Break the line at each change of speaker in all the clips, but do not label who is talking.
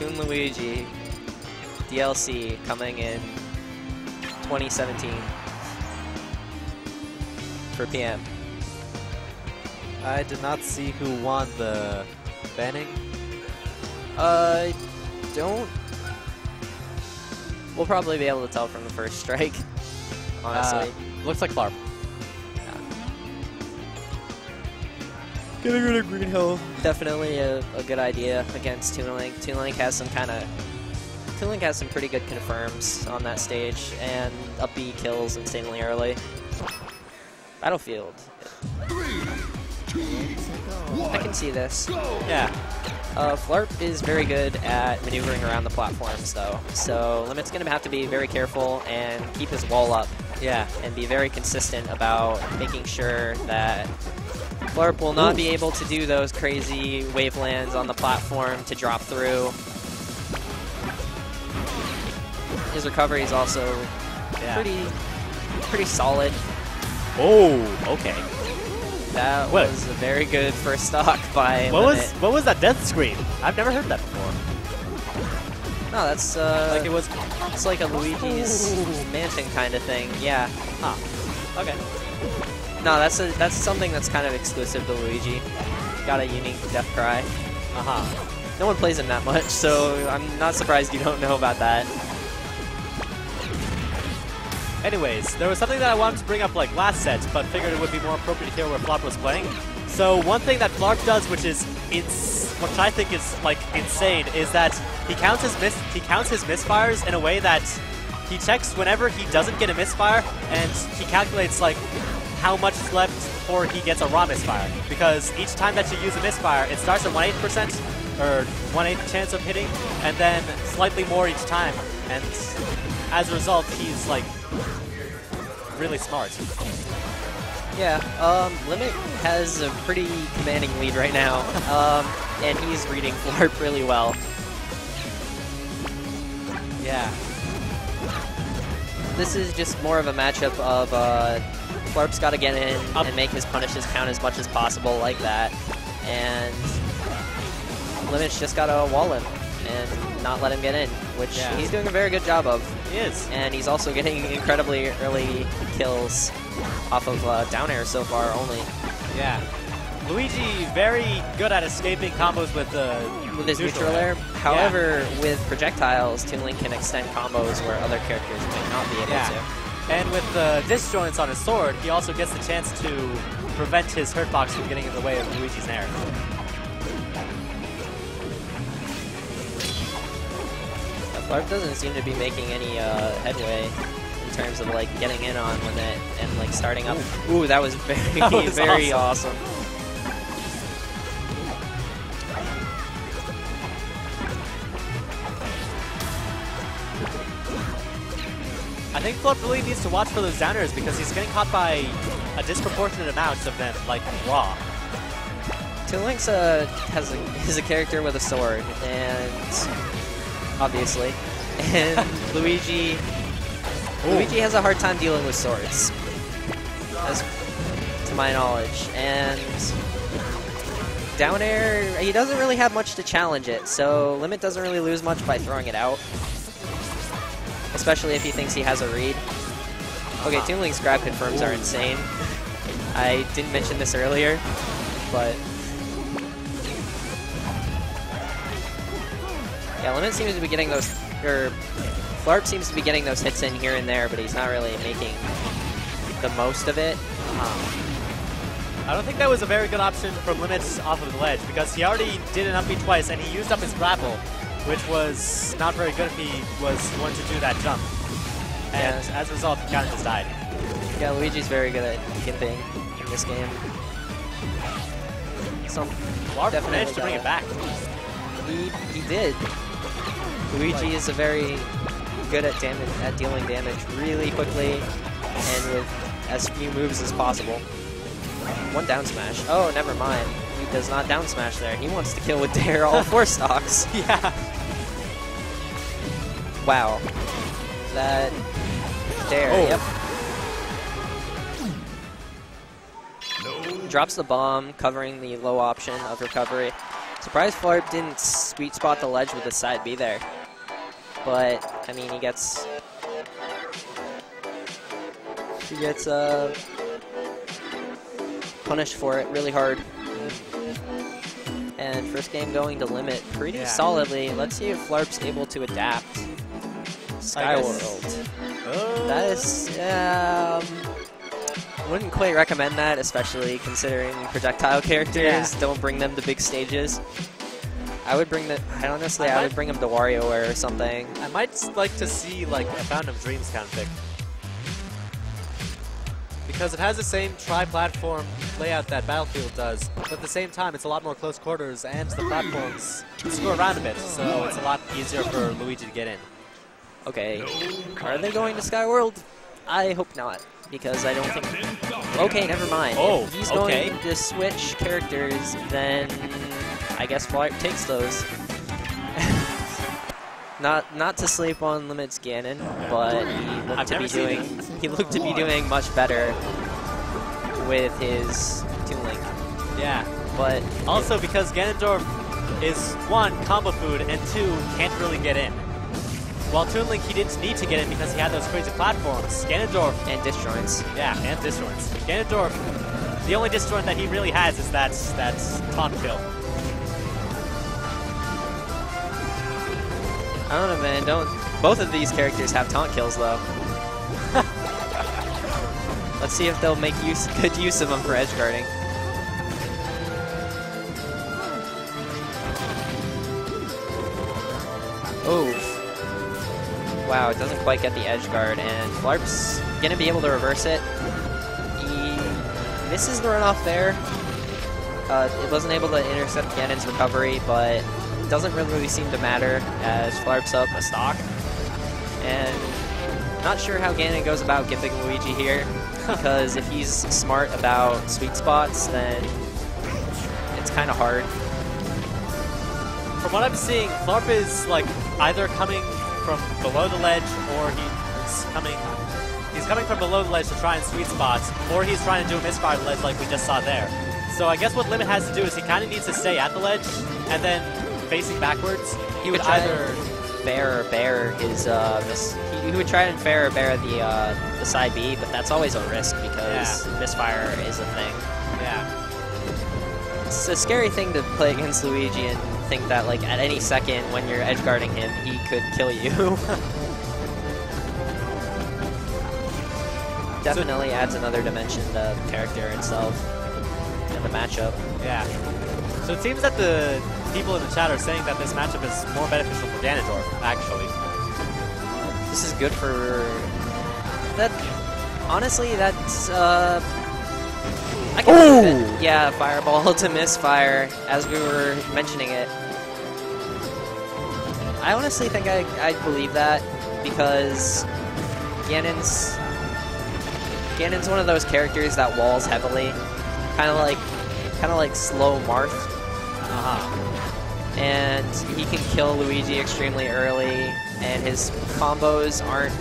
Toon Luigi DLC coming in 2017 for PM.
I did not see who won the banning.
Don't. We'll probably be able to tell from the first strike, honestly.
Looks like Clark.
Yeah.
Getting rid of Green Hill.
Definitely a good idea against Toon Link. Toon Link has some pretty good confirms on that stage, and up B kills insanely early. Battlefield.
3, 2, 1.
I can see this.
Yeah.
Flarp is very good at maneuvering around the platforms, though. So Limit's going to have to be very careful and keep his wall up.
Yeah.
And be very consistent about making sure that Flarp will not be able to do those crazy wavelands on the platform to drop through. His recovery is also pretty solid.
Oh, okay.
That
What?
was a very good first stock by
What
Limit.
was that death scream? I've never heard that before.
No, that's
Like it was.
it's like a Luigi's Mansion kind of thing. Yeah.
Huh. Okay.
No, that's something that's kind of exclusive to Luigi. Got a unique death cry. No one plays him that much, so I'm not surprised you don't know about that.
Anyways, there was something that I wanted to bring up like last set, but figured it would be more appropriate here where Flarp was playing. So one thing that Flarp does, which I think is like insane, is that he counts his misfires in a way that he checks whenever he doesn't get a misfire, and he calculates like how much is left before he gets a raw misfire. Because each time that you use a misfire, it starts at 1/8% or 1/8 chance of hitting, and then slightly more each time. And as a result, he's like really smart.
Yeah, Limit has a pretty commanding lead right now, and he's reading Flarp really well.
Yeah.
This is just more of a matchup of Flarp's got to get in and make his punishes count as much as possible like that, and Limit's just got to wall him and not let him get in, which he's doing a very good job of.
He is.
And he's also getting incredibly early kills off of down air so far only.
Yeah. Luigi very good at escaping combos with
his neutral air. However, with projectiles, Toon Link can extend combos where other characters might not be able to.
And with the disjoints on his sword, he also gets the chance to prevent his hurtbox from getting in the way of Luigi's nair.
Flarp doesn't seem to be making any headway in terms of like getting in on Limit and like starting up. Ooh, that was very, very awesome.
I think Flarp really needs to watch for those downers because he's getting caught by a disproportionate amount of them, like raw.
Toon Link's is a character with a sword, and obviously, and Luigi has a hard time dealing with swords, as to my knowledge, and down air, he doesn't really have much to challenge it, so Limit doesn't really lose much by throwing it out, especially if he thinks he has a read. Okay, Toon Link's grab confirms are insane. I didn't mention this earlier, but yeah, Limit seems to be getting those, or Flarp seems to be getting those hits in here and there, but he's not really making the most of it.
I don't think that was a very good option from Limits off of the ledge because he already did an up B twice and he used up his grapple, which was not very good if he was going to do that jump. And as a result, he kind of just died.
Yeah, Luigi's very good at gimping in this game. So
Flarp managed to bring it back.
He did. Luigi is a very good at dealing damage really quickly and with as few moves as possible. One down smash. Oh, never mind. He does not down smash there. He wants to kill with dare all 4 stocks.
Yeah.
Wow. That dare. Yep. Drops the bomb, covering the low option of recovery. Surprised Flarp didn't sweet spot the ledge with the side B there. But, I mean, he gets punished for it really hard. And first game going to limit pretty solidly. Let's see if Flarp's able to adapt. Skyworld. That is, wouldn't quite recommend that, especially considering projectile characters don't bring them to big stages. I would bring I would bring them to WarioWare or something.
I might like to see like a Fountain of Dreams kind of pick. Because it has the same tri-platform layout that Battlefield does, but at the same time it's a lot more close quarters and the platforms screw around a bit, so it's a lot easier for Luigi to get in.
Okay, are they going to Skyworld? I hope not, because I don't think... Okay, never mind.
Oh,
if he's going to switch characters, then I guess Flarp takes those. Not to sleep on Limit's Ganon, but he looked to be doing much better with his Toon Link.
Yeah,
but
also because Ganondorf is 1, combo food, and 2, can't really get in. While Toon Link, he didn't need to get in because he had those crazy platforms. Ganondorf...
And disjoints.
Yeah, and disjoints. Ganondorf, the only disjoint that he really has is that taunt kill.
I don't know, man. Both of these characters have taunt kills, though. Let's see if they'll make good use of them for edge guarding. Oh. Wow, it doesn't quite get the edge guard, and Flarp's gonna be able to reverse it. He misses the runoff there. It wasn't able to intercept Ganon's recovery, but doesn't really seem to matter as Flarp's up a stock. And not sure how Ganon goes about gimping Luigi here, because if he's smart about sweet spots, then it's kind of hard.
From what I'm seeing, Flarp is like either coming from below the ledge, or he's coming from below the ledge to try and sweet spots, or he's trying to do a misfire ledge like we just saw there. So I guess what Limit has to do is he kind of needs to stay at the ledge, and then facing backwards,
He would either fair or bear his he would try and fair or bear the side B, but that's always a risk because misfire is a thing.
Yeah.
It's a scary thing to play against Luigi and think that like at any second when you're edge guarding him, he could kill you. Definitely adds another dimension to the character itself and the matchup.
Yeah. So it seems that the people in the chat are saying that this matchup is more beneficial for Ganondorf, actually.
This is good for that. Honestly, that's I can believe it. Yeah, fireball to misfire as we were mentioning it. I honestly think I believe that because Ganon's one of those characters that walls heavily, kind of like slow Marth. And he can kill Luigi extremely early, and his combos aren't...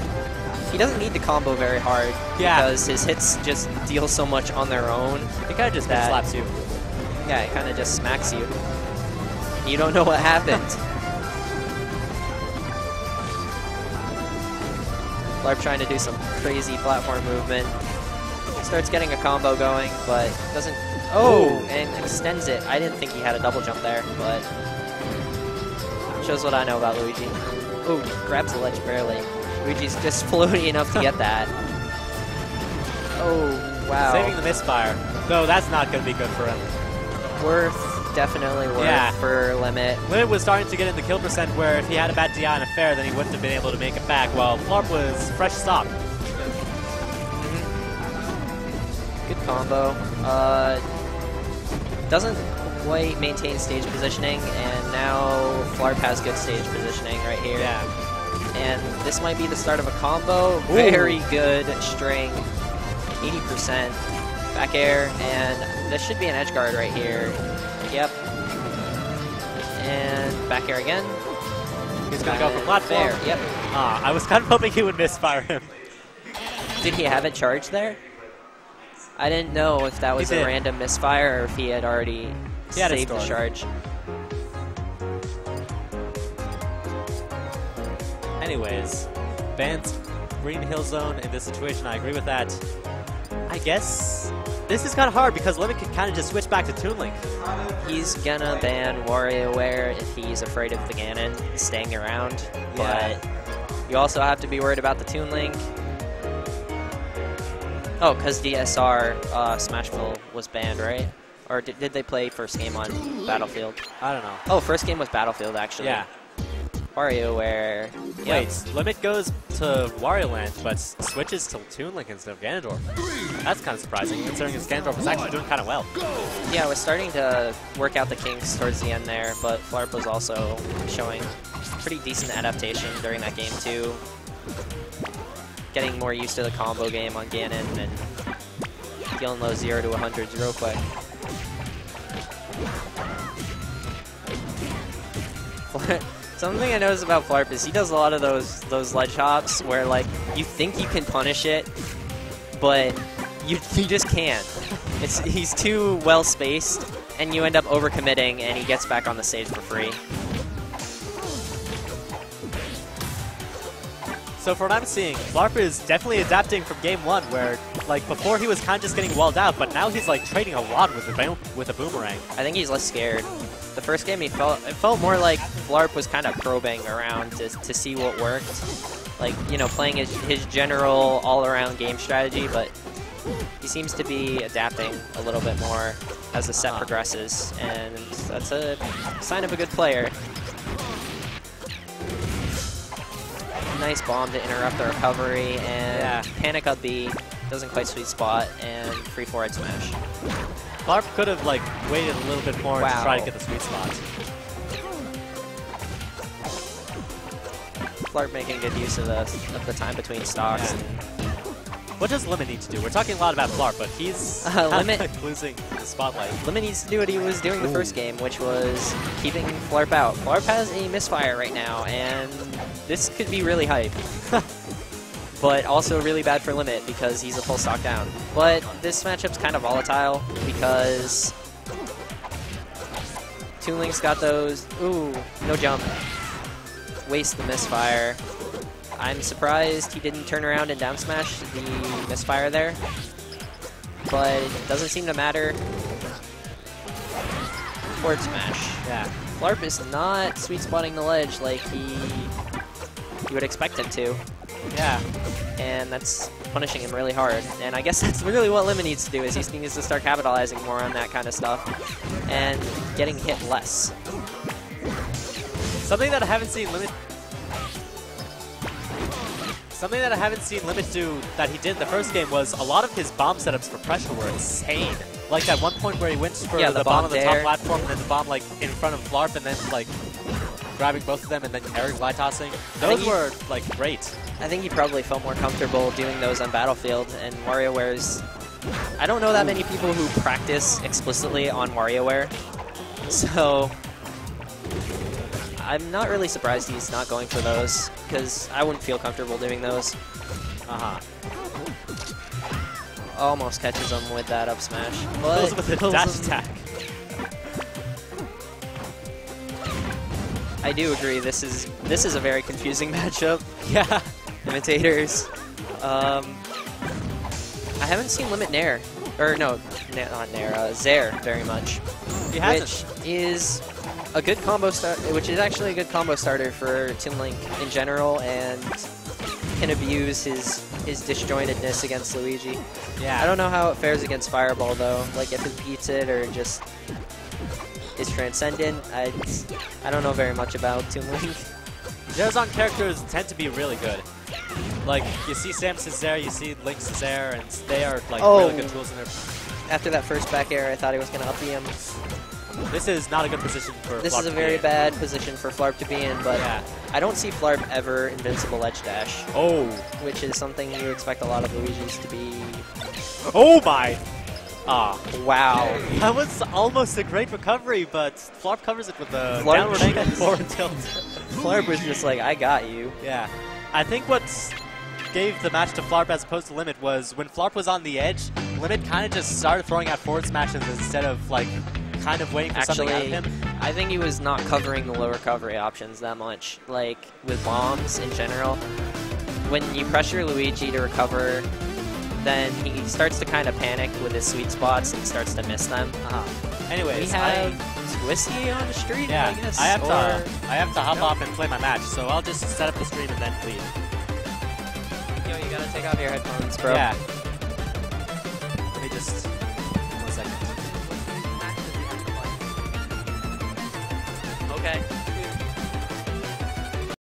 He doesn't need to combo very hard because his hits just deal so much on their own.
It kind of just slaps you.
Yeah, it kind of just smacks you. You don't know what happened. Flarp trying to do some crazy platform movement. Starts getting a combo going, but doesn't... and extends it. I didn't think he had a double jump there, but shows what I know about Luigi. Oh, grabs the ledge barely. Luigi's just floaty enough to get that. Oh, wow.
Saving the misfire. No, that's not going to be good for him.
Definitely worth for Limit.
Limit was starting to get into kill percent where if he had a bad DI in a fair, then he wouldn't have been able to make it back, while Flarp was fresh stock.
Good combo. Doesn't quite maintain stage positioning, and now Flarp has good stage positioning right here.
Yeah.
And this might be the start of a combo. Ooh. Very good string. 80%. Back air, and this should be an edge guard right here. Yep. And back air again.
He's going to go for platform.
Fair. Yep.
I was kind of hoping he would misfire him.
Did he have it charged there? I didn't know if that was a random misfire or if he had already saved the charge.
Anyways, bans Green Hill Zone in this situation. I agree with that. I guess this is kind of hard because Limit can kind of just switch back to Toon Link.
He's gonna ban WarioWare if he's afraid of the Ganon staying around,
Yeah.
but you also have to be worried about the Toon Link. Oh, because DSR Smashville was banned, right? Or did they play first game on Battlefield?
I don't know.
Oh, first game was Battlefield, actually.
Yeah.
WarioWare. Yep.
Wait, Limit goes to Wario Land, but switches to Toon Link instead of Ganondorf. That's kind of surprising, considering his Ganondorf was actually doing kind of well.
Yeah, it was starting to work out the kinks towards the end there, but Flarp was also showing pretty decent adaptation during that game too. Getting more used to the combo game on Ganon and dealing those 0 to 100s real quick. Something I noticed about Flarp is he does a lot of those ledge hops where like you think you can punish it, but you just can't. He's too well spaced, and you end up overcommitting, and he gets back on the stage for free.
So for what I'm seeing, Flarp is definitely adapting from game 1, where like before he was kind of just getting walled out, but now he's like trading a lot with a boomerang.
I think he's less scared. The first game, it felt more like Flarp was kind of probing around to see what worked. Like, you know, playing his general all-around game strategy, but he seems to be adapting a little bit more as the set progresses, and that's a sign of a good player. Nice bomb to interrupt the recovery, and Panic up B doesn't quite sweet spot, and free forward smash.
Flarp could have like waited a little bit more to try to get the sweet spot.
Flarp making good use of the time between stocks.
Yeah. What does Limit need to do? We're talking a lot about Flarp, but he's
Limit
losing the spotlight.
Limit needs to do what he was doing the first game, which was keeping Flarp out. Flarp has a misfire right now, and this could be really hype. But also really bad for Limit because he's a full stock down. But this matchup's kind of volatile because Toon Link's got those. Ooh, no jump. Waste the misfire. I'm surprised he didn't turn around and down smash the misfire there. But it doesn't seem to matter. Forward smash.
Yeah.
Flarp is not sweet spotting the ledge like you would expect him to.
Yeah.
And that's punishing him really hard. And I guess that's really what Limit needs to do, is he needs to start capitalizing more on that kind of stuff and getting hit less.
Something that I haven't seen Limit do that he did in the first game was a lot of his bomb setups for pressure were insane. Like that one point where he went for the bomb on the top platform and then the bomb like in front of Flarp and then like grabbing both of them and then Eric glide tossing. Those were like great.
I think he probably felt more comfortable doing those on Battlefield, and WarioWare's... I don't know that many people who practice explicitly on WarioWare, so I'm not really surprised he's not going for those, because I wouldn't feel comfortable doing those. Almost catches him with that up smash.
Goes with the dash attack.
I do agree, this is a very confusing matchup.
Yeah.
Imitators. I haven't seen Limit Nair, or no, not Nair, Zaire very much.
He hasn't.
Which is a good combo which is actually a good combo starter for Toon Link in general, and can abuse his disjointedness against Luigi.
Yeah.
I don't know how it fares against Fireball though. Like if it beats it or just is transcendent. I don't know very much about Toon Link.
Zerzon characters tend to be really good. Like, you see Samus's Zaire, you see Link's Zaire, and they are like really good tools in their...
After that first back air, I thought he was going to up him.
This is not a good position for Flarp.
This is a very bad position for Flarp to be in, but I don't see Flarp ever invincible ledge dash.
Oh.
Which is something you expect a lot of Luigi's to be.
Oh my! Ah.
Wow.
That was almost a great recovery, but Flarp covers it with a downward angle forward tilt.
Flarp was just like, I got you.
Yeah. I think what gave the match to Flarp as opposed to Limit was when Flarp was on the edge, Limit kind of just started throwing out forward smashes instead of like kind of waiting for something out of
Actually,
him.
I think he was not covering the low recovery options that much. Like, with bombs in general, when you pressure Luigi to recover, then he starts to kind of panic with his sweet spots and starts to miss them. We
Anyways,
have Twisty on the street,
yeah,
I guess.
I have
or-
to hop
Nope.
off and play my match, so I'll just set up the stream and then leave.
Yo, you gotta take off your headphones, bro.
Yeah. Let me just